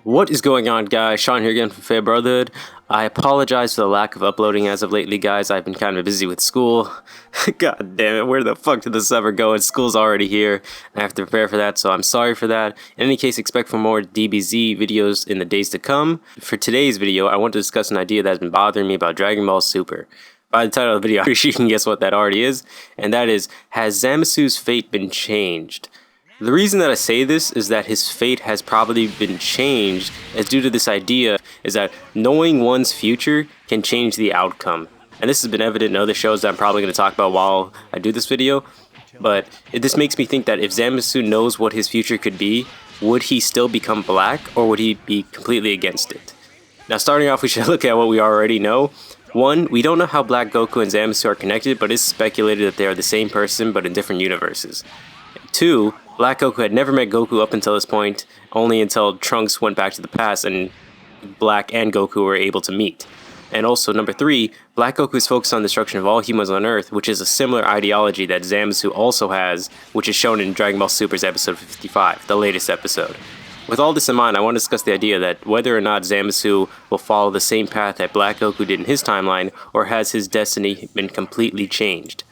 What is going on, guys? Sean here again from Fair Brotherhood. I apologize for the lack of uploading as of lately, guys. I've been kind of busy with school. God damn it, where the fuck did the summer go? And school's already here. I have to prepare for that, so I'm sorry for that. In any case, expect for more DBZ videos in the days to come. For today's video, I want to discuss an idea that's been bothering me about Dragon Ball Super. By the title of the video, I'm sure you can guess what that already is, and that is, has Zamasus Fate been changed? The reason that I say this is that his fate has probably been changed as due to this idea is that knowing one's future can change the outcome. And this has been evident in other shows that I'm probably going to talk about while I do this video. But this makes me think that if Zamasu knows what his future could be, would he still become black or would he be completely against it? Now starting off, we should look at what we already know. One, we don't know how Black Goku and Zamasu are connected, but it's speculated that they are the same person but in different universes. Two, Black Goku had never met Goku up until this point, only until Trunks went back to the past and Black and Goku were able to meet. And also, number three, Black Goku is focused on the destruction of all humans on Earth, which is a similar ideology that Zamasu also has, which is shown in Dragon Ball Super's episode 55, the latest episode. With all this in mind, I want to discuss the idea that whether or not Zamasu will follow the same path that Black Goku did in his timeline, or has his destiny been completely changed.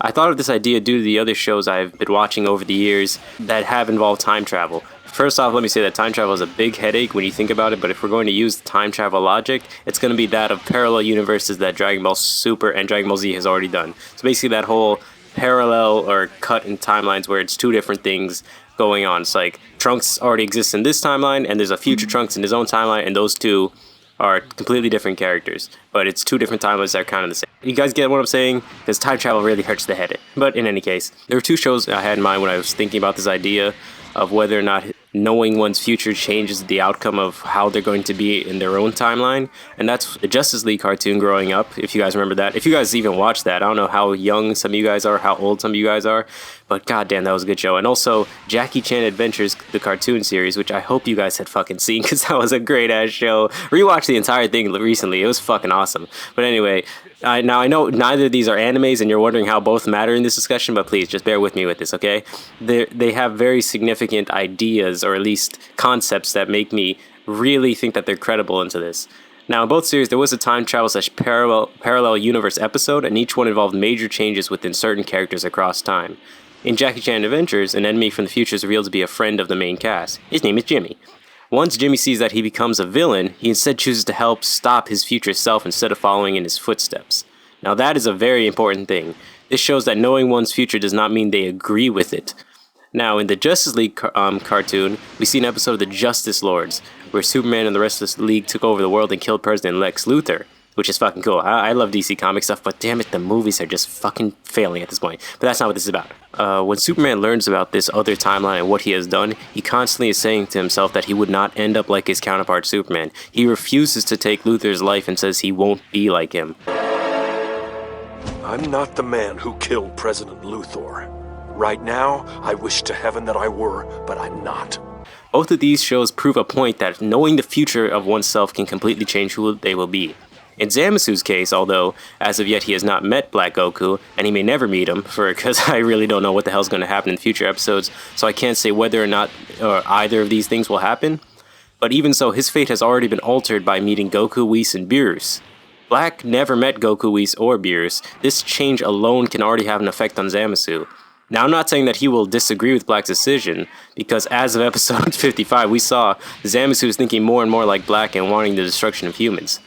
I thought of this idea due to the other shows I've been watching over the years that have involved time travel. First off, let me say that time travel is a big headache when you think about it, but if we're going to use time travel logic, it's going to be that of parallel universes that Dragon Ball Super and Dragon Ball Z has already done. So basically that whole parallel or cut in timelines where it's two different things going on. It's like Trunks already exists in this timeline, and there's a future Trunks in his own timeline, and those two are completely different characters, but it's two different timelines that are kind of the same. You guys get what I'm saying? Because time travel really hurts the head. But in any case, there were two shows I had in mind when I was thinking about this idea of whether or not knowing one's future changes the outcome of how they're going to be in their own timeline. And that's the Justice League cartoon growing up, if you guys remember that. If you guys even watched that, I don't know how young some of you guys are, how old some of you guys are, but goddamn, that was a good show. And also, Jackie Chan Adventures, the cartoon series, which I hope you guys had fucking seen, because that was a great-ass show. Rewatched the entire thing recently. It was fucking awesome. But anyway, now I know neither of these are animes, and you're wondering how both matter in this discussion, but please, just bear with me with this, okay? They have very significant ideas, or at least concepts, that make me really think that they're credible into this. Now, in both series, there was a time travel / parallel universe episode, and each one involved major changes within certain characters across time. In Jackie Chan Adventures, an enemy from the future is revealed to be a friend of the main cast. His name is Jimmy. Once Jimmy sees that he becomes a villain, he instead chooses to help stop his future self instead of following in his footsteps. Now that is a very important thing. This shows that knowing one's future does not mean they agree with it. Now, in the Justice League cartoon, we see an episode of the Justice Lords, where Superman and the rest of the League took over the world and killed President Lex Luthor, which is fucking cool. I love DC comic stuff, but damn it, the movies are just fucking failing at this point. But that's not what this is about. When Superman learns about this other timeline and what he has done, he constantly is saying to himself that he would not end up like his counterpart Superman. He refuses to take Luthor's life and says he won't be like him. I'm not the man who killed President Luthor. Right now, I wish to heaven that I were, but I'm not. Both of these shows prove a point that knowing the future of oneself can completely change who they will be. In Zamasu's case, although as of yet he has not met Black Goku, and he may never meet him, because I really don't know what the hell's going to happen in future episodes, so I can't say whether or not either of these things will happen. But even so, his fate has already been altered by meeting Goku, Whis, and Beerus. Black never met Goku, Whis, or Beerus. This change alone can already have an effect on Zamasu. Now, I'm not saying that he will disagree with Black's decision, because as of episode 55, we saw Zamasu is thinking more and more like Black and wanting the destruction of humans.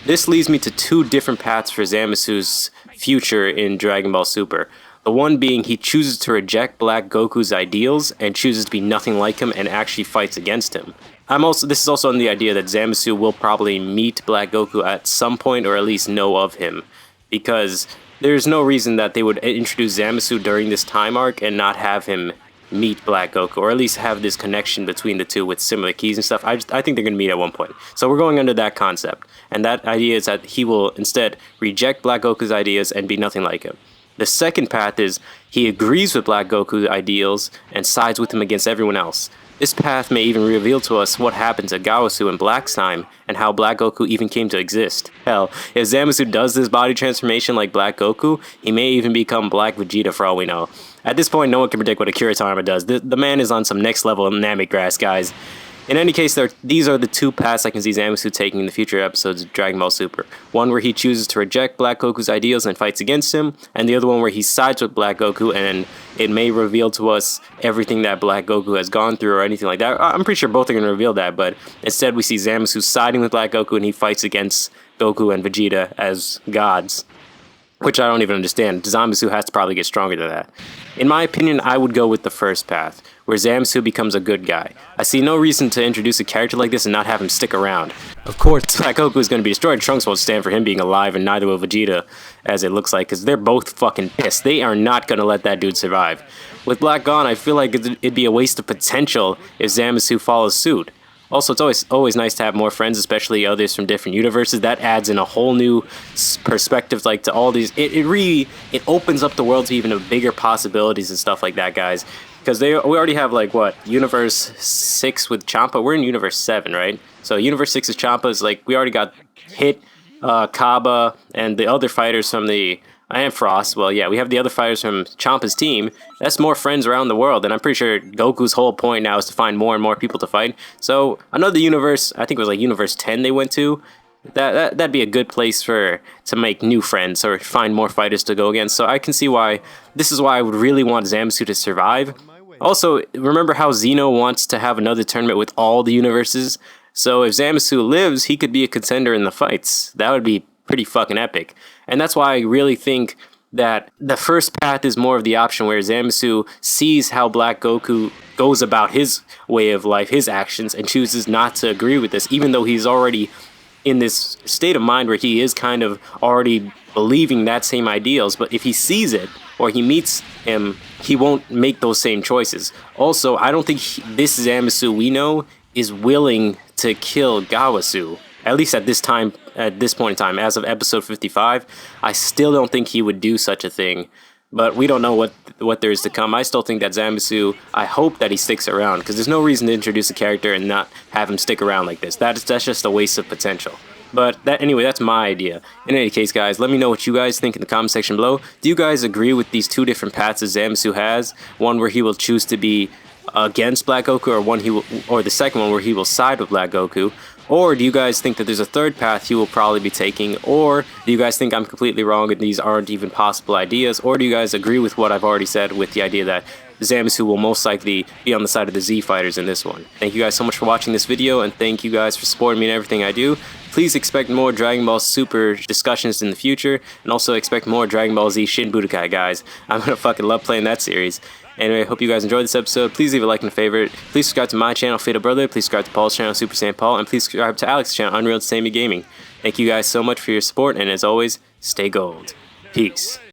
This leads me to two different paths for Zamasu's future in Dragon Ball Super. The one being he chooses to reject Black Goku's ideals and chooses to be nothing like him and actually fights against him. This is also on the idea that Zamasu will probably meet Black Goku at some point, or at least know of him, because there's no reason that they would introduce Zamasu during this time arc and not have him meet Black Goku, or at least have this connection between the two with similar keys and stuff. I think they're going to meet at one point. So we're going under that concept. And that idea is that he will instead reject Black Goku's ideas and be nothing like him. The second path is he agrees with Black Goku's ideals and sides with him against everyone else. This path may even reveal to us what happened to Gaosu in Black's time, and how Black Goku even came to exist. Hell, if Zamasu does this body transformation like Black Goku, he may even become Black Vegeta for all we know. At this point, no one can predict what Akira Toriyama does. The man is on some next level Namek grass, guys. In any case, these are the two paths I can see Zamasu taking in the future episodes of Dragon Ball Super. One where he chooses to reject Black Goku's ideals and fights against him, and the other one where he sides with Black Goku, and it may reveal to us everything that Black Goku has gone through or anything like that. I'm pretty sure both are going to reveal that, but instead we see Zamasu siding with Black Goku and he fights against Goku and Vegeta as gods, which I don't even understand. Zamasu has to probably get stronger than that. In my opinion, I would go with the first path, where Zamasu becomes a good guy. I see no reason to introduce a character like this and not have him stick around. Of course, Black Goku is going to be destroyed. Trunks won't stand for him being alive, and neither will Vegeta, as it looks like, because they're both fucking pissed. They are not going to let that dude survive. With Black gone, I feel like it'd be a waste of potential if Zamasu follows suit. Also, it's always nice to have more friends, especially others from different universes. That adds in a whole new perspective, like, to all these. It opens up the world to even bigger possibilities and stuff like that, guys. Because we already have, like, what, Universe 6 with Champa? We're in Universe 7, right? So Universe 6 is Champa's, like, we already got Hit, Kaba, and the other fighters from the... And Frost. Well, yeah, we have the other fighters from Champa's team. That's more friends around the world, and I'm pretty sure Goku's whole point now is to find more and more people to fight. So another universe, I think it was like Universe 10 they went to. That'd be a good place to make new friends or find more fighters to go against. So I can see why this is why I would really want Zamasu to survive. Also, remember how Zeno wants to have another tournament with all the universes? So if Zamasu lives, he could be a contender in the fights. That would be pretty fucking epic. And that's why I really think that the first path is more of the option where Zamasu sees how Black Goku goes about his way of life, his actions, and chooses not to agree with this, even though he's already in this state of mind where he is kind of already believing that same ideals. But if he sees it or he meets him, he won't make those same choices. Also, I don't think this Zamasu we know is willing to kill Gawasu. At least at this point in time, as of episode 55, I still don't think he would do such a thing. But we don't know what there is to come. I still think that Zamasu, I hope that he sticks around, because there's no reason to introduce a character and not have him stick around like this. That's just a waste of potential. But anyway, that's my idea. In any case, guys, let me know what you guys think in the comment section below. Do you guys agree with these two different paths that Zamasu has? One where he will choose to be against Black Goku, or the second one where he will side with Black Goku? Or do you guys think that there's a third path he will probably be taking? Or do you guys think I'm completely wrong and these aren't even possible ideas? Or do you guys agree with what I've already said with the idea that Zamasu will most likely be on the side of the Z fighters in this one? Thank you guys so much for watching this video, and thank you guys for supporting me in everything I do. Please expect more Dragon Ball Super discussions in the future, and also expect more Dragon Ball Z Shin Budokai, guys. I'm gonna fucking love playing that series. Anyway, hope you guys enjoyed this episode. Please leave a like and a favorite. Please subscribe to my channel, Fate Brother. Please subscribe to Paul's channel, Super Saiyan Paul. And please subscribe to Alex's channel, Unreal Entertainment Gaming. Thank you guys so much for your support, and as always, stay gold. Peace.